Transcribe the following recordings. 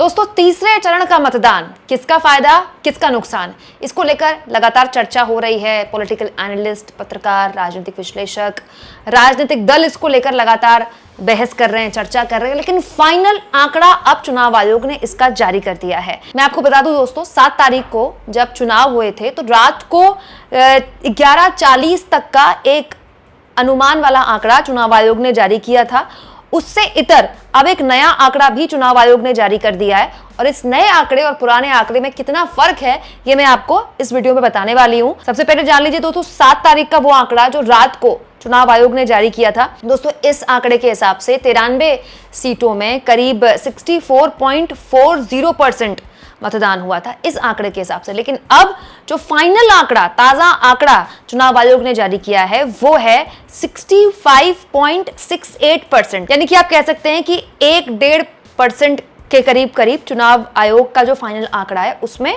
दोस्तों, तीसरे चरण का मतदान, किसका फायदा किसका नुकसान, इसको लेकर लगातार चर्चा हो रही है। पॉलिटिकल एनालिस्ट, पत्रकार, राजनीतिक विश्लेषक, राजनीतिक दल इसको लेकर लगातार बहस कर रहे हैं, चर्चा कर रहे हैं, लेकिन फाइनल आंकड़ा अब चुनाव आयोग ने इसका जारी कर दिया है। मैं आपको बता दूं दोस्तों, 7 तारीख को जब चुनाव हुए थे तो रात को 11:40 तक का एक अनुमान वाला आंकड़ा चुनाव आयोग ने जारी किया था। उससे इतर अब एक नया आंकड़ा भी चुनाव आयोग ने जारी कर दिया है, और इस नए आंकड़े और पुराने आंकड़े में कितना फर्क है ये मैं आपको इस वीडियो में बताने वाली हूं। सबसे पहले जान लीजिए दोस्तों, 7 तारीख का वो आंकड़ा जो रात को चुनाव आयोग ने जारी किया था। दोस्तों, इस आंकड़े के हिसाब से 93 सीटों में करीब 64.40% मतदान हुआ था इस आंकड़े के हिसाब से। लेकिन अब जो फाइनल आंकड़ा, ताजा आंकड़ा चुनाव आयोग ने जारी किया है वो है 65.68%, यानी कि आप कह सकते हैं कि 1-1.5% के करीब चुनाव आयोग का जो फाइनल आंकड़ा है उसमें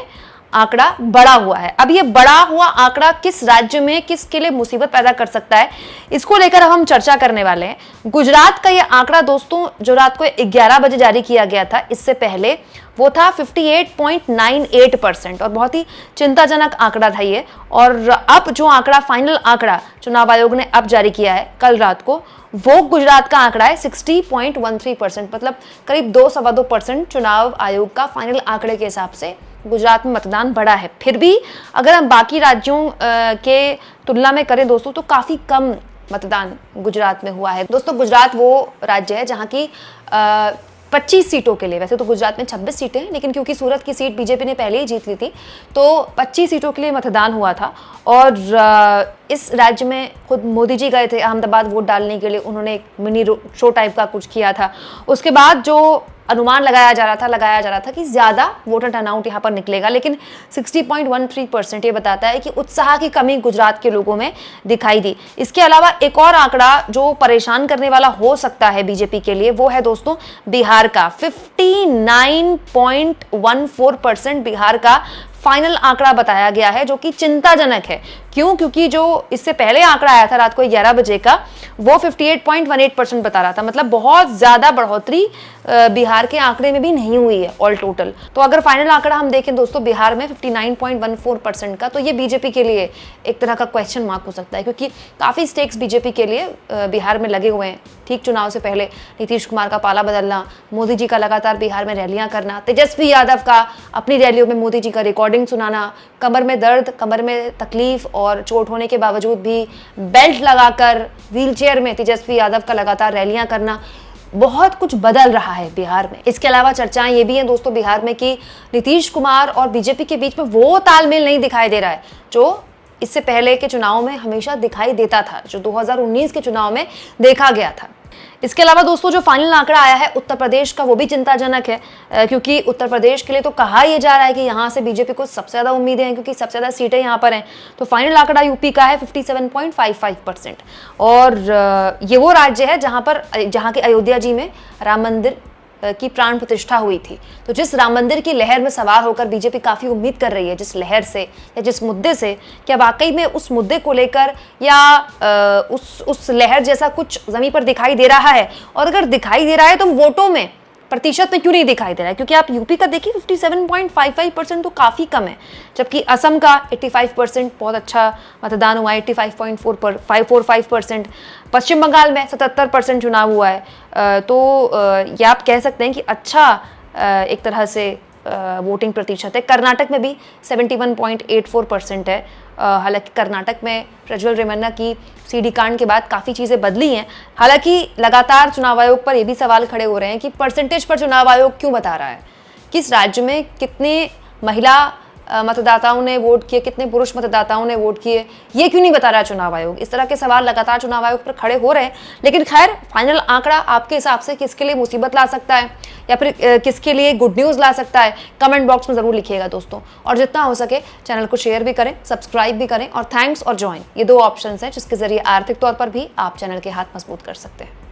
आंकड़ा बढ़ा हुआ है। अब ये बढ़ा हुआ आंकड़ा किस राज्य में किसके लिए मुसीबत पैदा कर सकता है, इसको लेकर अब हम चर्चा करने वाले हैं। गुजरात का ये आंकड़ा दोस्तों जो रात को 11 बजे जारी किया गया था, इससे पहले वो था 58.98% और बहुत ही चिंताजनक आंकड़ा था ये। और अब जो आंकड़ा, फाइनल आंकड़ा चुनाव आयोग ने अब जारी किया है कल रात को, वो गुजरात का आंकड़ा है 60.13%, मतलब करीब 2-2.25% चुनाव आयोग का फाइनल आंकड़े के हिसाब से गुजरात में मतदान बढ़ा है। फिर भी अगर हम बाकी राज्यों के तुलना में करें दोस्तों, तो काफी कम मतदान गुजरात में हुआ है। दोस्तों, गुजरात वो राज्य है जहां की 25 सीटों के लिए, वैसे तो गुजरात में 26 सीटें हैं, लेकिन क्योंकि सूरत की सीट बीजेपी ने पहले ही जीत ली थी तो 25 सीटों के लिए मतदान हुआ था। और इस राज्य में खुद मोदी जी गए थे अहमदाबाद वोट डालने के लिए, उन्होंने एक मिनी शो टाइप का कुछ किया था। उसके बाद जो अनुमान लगाया जा रहा था कि ज्यादा वोटर टर्नआउट यहाँ पर निकलेगा, लेकिन 60.13% ये बताता है कि उत्साह की कमी गुजरात के लोगों में दिखाई दी। इसके अलावा एक और आंकड़ा जो परेशान करने वाला हो सकता है बीजेपी के लिए, वो है दोस्तों बिहार का 59.14% बिहार का फाइनल आंकड़ा बताया गया है, जो कि चिंताजनक है। क्यों? क्योंकि जो इससे पहले आंकड़ा आया था रात को 11 बजे का, वो 58.18% बता रहा था, मतलब बहुत ज्यादा बढ़ोतरी बिहार के आंकड़े में भी नहीं हुई है ऑल टोटल। तो अगर फाइनल आंकड़ा हम देखें दोस्तों बिहार में 59.14% का, तो ये बीजेपी के लिए एक तरह का क्वेश्चन मार्क हो सकता है, क्योंकि काफी स्टेक्स बीजेपी के लिए बिहार में लगे हुए हैं। ठीक चुनाव से पहले नीतीश कुमार का पाला बदलना, मोदी जी का लगातार बिहार में रैलियां करना, तेजस्वी यादव का अपनी रैलियों में मोदी जी का रिकॉर्डिंग सुनाना, कमर में दर्द, कमर में तकलीफ और चोट होने के बावजूद भी बेल्ट लगाकर व्हीलचेयर में तेजस्वी यादव का लगातार रैलियां करना, बहुत कुछ बदल रहा है बिहार में। इसके अलावा चर्चाएं ये भी हैं दोस्तों बिहार में कि नीतीश कुमार और बीजेपी के बीच में वो तालमेल नहीं दिखाई दे रहा है जो इससे पहले के चुनाव में हमेशा दिखाई देता था, जो 2019 के चुनाव में देखा गया था। इसके अलावा दोस्तों जो फाइनल आंकड़ा आया है उत्तर प्रदेश का, वो भी चिंताजनक है, क्योंकि उत्तर प्रदेश के लिए तो कहा यह जा रहा है कि यहाँ से बीजेपी को सबसे ज्यादा उम्मीदें हैं, क्योंकि सबसे ज्यादा सीटें यहाँ पर हैं। तो फाइनल आंकड़ा यूपी का है 57.55%, और ये वो राज्य है जहाँ के अयोध्या जी में राम मंदिर की प्राण प्रतिष्ठा हुई थी। तो जिस राम मंदिर की लहर में सवार होकर बीजेपी काफी उम्मीद कर रही है, जिस लहर से या जिस मुद्दे से, क्या वाकई में उस मुद्दे को लेकर या उस लहर जैसा कुछ जमीन पर दिखाई दे रहा है, और अगर दिखाई दे रहा है तो वोटों में, प्रतिशत में क्यों नहीं दिखाई दे रहा है? क्योंकि आप यूपी का देखिए 57.55% तो काफी कम है, जबकि असम का 85% बहुत अच्छा मतदान हुआ है, 85.45%। पश्चिम बंगाल में 77% चुनाव हुआ है। तो ये आप कह सकते हैं कि अच्छा एक तरह से वोटिंग प्रतिशत है। कर्नाटक में भी 71.84% है। हालांकि कर्नाटक में प्रज्वल रेवन्ना की सीडी कांड के बाद काफ़ी चीज़ें बदली हैं। हालांकि लगातार चुनाव आयोग पर ये भी सवाल खड़े हो रहे हैं कि परसेंटेज पर चुनाव आयोग क्यों बता रहा है, किस राज्य में कितने महिला मतदाताओं ने वोट किए, कितने पुरुष मतदाताओं ने वोट किए, ये क्यों नहीं बता रहा चुनाव आयोग। इस तरह के सवाल लगातार चुनाव आयोग पर खड़े हो रहे हैं। लेकिन खैर, फाइनल आंकड़ा आपके हिसाब से किसके लिए मुसीबत ला सकता है या फिर किसके लिए गुड न्यूज़ ला सकता है, कमेंट बॉक्स में ज़रूर लिखिएगा दोस्तों। और जितना हो सके चैनल को शेयर भी करें, सब्सक्राइब भी करें, और थैंक्स और ज्वाइन, ये 2 ऑप्शन हैं जिसके जरिए आर्थिक तौर पर भी आप चैनल के हाथ मजबूत कर सकते हैं।